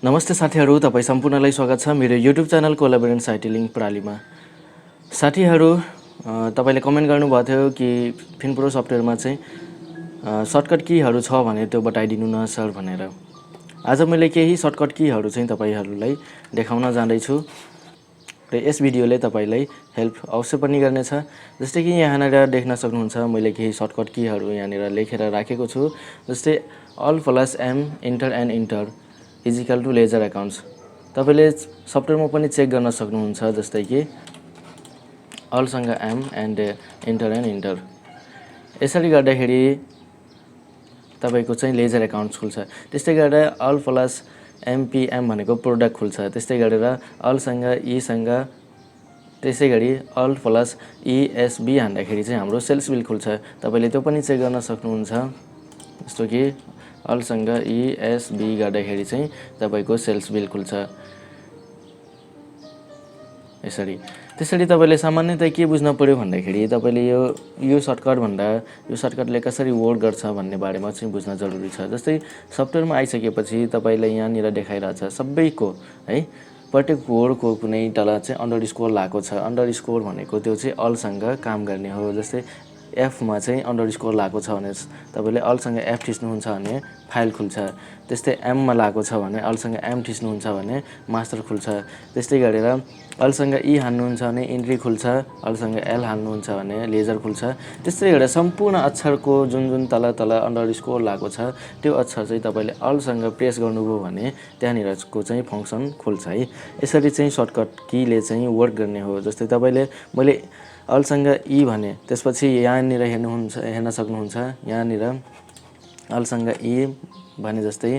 नमस्ते साथीहरू, तपाईँ सम्पूर्णलाई स्वागत छ मेरो YouTube च्यानल कोलाब्रेन्स साइटिलिङ प्रणालीमा। साथीहरू, तपाईले कमेन्ट गर्नुभएको थियो कि फिनप्रो सफ्टवेयरमा चाहिँ सर्टकट कीहरू छ भने त्यो बताइदिनु न सर भनेर। आज मैले केही सर्टकट कीहरू चाहिँ तपाईहरूलाई देखाउन जाँदैछु र यस भिडियोले तपाईलाई हेल्प अवश्य पनि गर्नेछ। जस्तै कि यहाँनिर देख्न सक्नुहुन्छ मैले केही सर्टकट कीहरू यहाँनिर लेखेर राखेको छु। जस्तै Alt+M इन्टर एन्ड इन्टर इजिकल टु लेजर एकाउन्ट्स। तपाईले सफ्टवेयरमा पनि चेक गर्न सक्नुहुन्छ। जस्तै कि Alt सँग M एन्ड इन्टर यसरी गर्दाखेरि तपाईको चाहिँ लेजर एकाउन्ट्स खुल्छ। त्यस्तै गरेर Alt+MPM भनेको प्रोडक्ट खुल्छ। त्यस्तै गरेर Alt सँग E सँग त्यसै गरी Alt+ESB हान्दाखेरि चाहिँ हाम्रो सेल्स बिल खुल्छ। तपाईले त्यो पनि चेक गर्न सक्नुहुन्छ। जस्तो कि Alt सँग ESB गर्दाखेरि चाहिँ तपाईको सेल्स बिल खुल्छ यसरी। त्यसरी तपाईले सामान्यतया के बुझ्न पर्यो भन्दाखेरि तपाईले यो सर्टकट भन्दा यो सर्टकटले कसरी वर्क गर्छ भन्ने बारेमा चाहिँ बुझ्न जरुरी छ। जस्तै सफ्टवेयरमा आइसकेपछि तपाईलाई यहाँनिर देखाइरहेछ सबैको है प्रत्येक वर्डको कुनै तल चाहिँ अन्डरस्कोर लागेको छ। अन्डरस्कोर भनेको त्यो चाहिँ Alt सँग काम गर्ने हो। जस्तै F मा चाहिँ अन्डरस्कोर लागेको छ भने तपाईले Alt सँग F थिच्नुहुन्छ भने फाइल खुल्छ। त्यस्तै M मा लागेको छ भने Alt सँग M थिच्नुहुन्छ भने मास्टर खुल्छ। त्यस्तै गरेर Alt सँग E हान्नुहुन्छ भने इन्ट्री खुल्छ। Alt सँग L हान्नुहुन्छ भने लेजर खुल्छ। त्यस्तै गरेर सम्पूर्ण अक्षरको जुन तल अन्डरस्कोर लागेको छ त्यो अक्षर चाहिँ तपाईले Alt सँग प्रेस गर्नुभयो भने त्यहाँनिरको चाहिँ फंक्सन खुल्छ है। यसरी चाहिँ सर्टकट कीले चाहिँ वर्क गर्ने हो। जस्तै तपाईले मैले Alt सँग E भने त्यसपछि यहाँनिर हेर्न सक्नुहुन्छ। यहाँनिर Alt सँग E भने जस्तै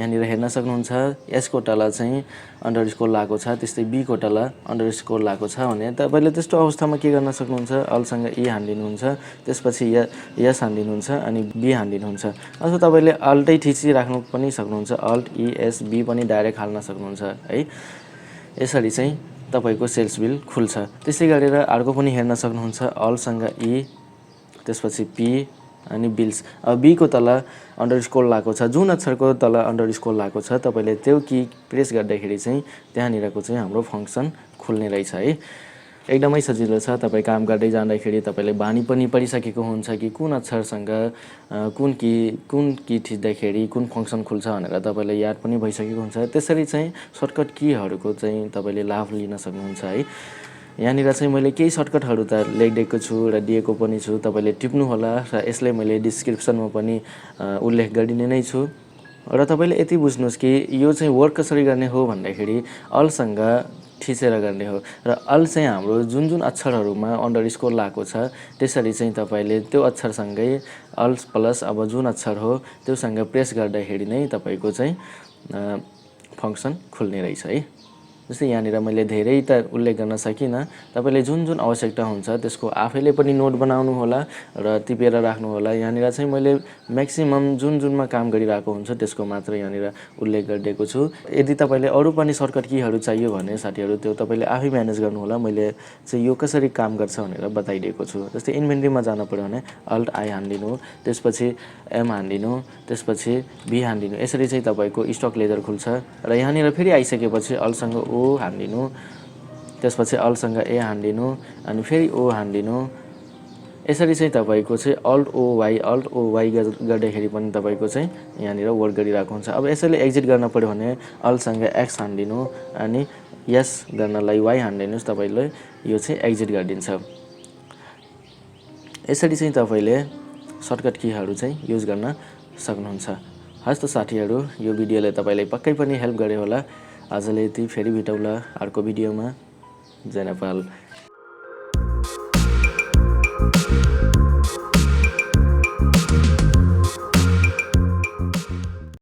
यहाँनिर हेर्न सक्नुहुन्छ। यसको तल चाहिँ अन्डरस्कोर लागेको छ। त्यस्तै B को तल अन्डरस्कोर लागेको छ भने तपाईले त्यस्तो अवस्थामा के गर्न सक्नुहुन्छ Alt सँग E हान्दिनुहुन्छ। त्यसपछि S हान्दिनुहुन्छ अनि B हान्दिनुहुन्छ। अथवा तपाईले Alt थिचिराख्नु पनि सक्नुहुन्छ। Alt ESB पनि डाइरेक्ट हाल्न सक्नुहुन्छ है। यसरी चाहिँ तपाईको सेल्स बिल खुल्छ। त्यसै गरेर अर्को पनि हेर्न सक्नुहुन्छ Alt सँग E त्यसपछि P अनि बिल्स। अब B को तल अन्डरस्कोर लागेको छ। जुन अक्षरको तल अन्डरस्कोर लागेको छ तपाईले त्यो की प्रेस गर्दाखेरि चाहिँ त्यहाँनिरको चाहिँ हाम्रो फंक्सन खुल्ने रहेछ है। एकदमै सजिलो छ। तपाई काम गर्दै जाँदाखेरि तपाईले बानी पनि परिसकेको हुन्छ कि कुन अक्षरसँग कुन की थिच्दाखेरि कुन फंक्सन खुल्छ भनेर तपाईलाई याद पनि भइसकेको हुन्छ। त्यसरी चाहिँ सर्टकट कीहरूको चाहिँ तपाईले लाभ लिन सक्नुहुन्छ है। यहाँनिर चाहिँ मैले केही सर्टकटहरू त लेखिदिएको छु र दिएको पनि छु। तपाईले टिप्नु होला र यसले मैले डिस्क्रिप्सनमा पनि उल्लेख गरिदिने नै छु। र तपाईले यति बुझ्नुस् कि यो चाहिँ वर्क कसरी गर्ने हो भन्दाखेरि Alt सँग थिचेर गर्ने हो र Alt चाहिँ हाम्रो जुन अक्षरहरुमा अन्डरस्कोर लागेको छ त्यसरी चाहिँ तपाईले त्यो अक्षरसँगै Alt+ अब जुन अक्षर हो त्योसँग प्रेस गर्दाखेरि नै तपाईको चाहिँ फंक्सन खुल्ने रहेछ है। जस्तै यहाँनिर मैले धेरै त उल्लेख गर्न सकिन। तपाईले जुन आवश्यकता हुन्छ त्यसको आफैले पनि नोट बनाउनु होला र टिपेर राख्नु होला। यहाँनिर चाहिँ मैले म्याक्सिमम जुनमा काम गरिरहेको हुन्छ त्यसको मात्र यहाँनिर उल्लेख गरिदिएको छु। यदि तपाईले अरु पनि सर्टकट कीहरू चाहियो भने साथीहरु त्यो तपाईले आफै म्यानेज गर्नु होला। मैले चाहिँ यो कसरी काम गर्छ भनेर बताइदिएको छु। जस्तै इन्भेन्टरीमा जान पर्यो भने Alt+I हान्दिनु, त्यसपछि M हान्दिनु, त्यसपछि V हान्दिनु। यसरी चाहिँ तपाईको स्टक लेजर खुल्छ र यहाँनिर फेरि आइसकेपछि Alt सँग O हान्दिनु, त्यसपछि Alt सँग A हान्दिनु अनि फेरि O हान्दिनु। यसरी चाहिँ तपाईको चाहिँ Alt+OY गर्दाखेरि पनि तपाईको चाहिँ यहाँनिर वर्क गरिरहेको हुन्छ। अब यसैले एक्जिट गर्न पर्यो भने Alt सँग X हान्दिनु अनि S गर्नलाई Y हान्दिनुस्। तपाईले यो चाहिँ एक्जिट गरिदिन्छ। यसरी चाहिँ तपाईले सर्टकट कीहरू चाहिँ युज गर्न सक्नुहुन्छ। हस् त साथीहरु, यो भिडियोले तपाईलाई पक्कै पनि हेल्प गर्यो होला। आजले यति, फेरि भेटौँला अर्को भिडियोमा। जय नेपाल।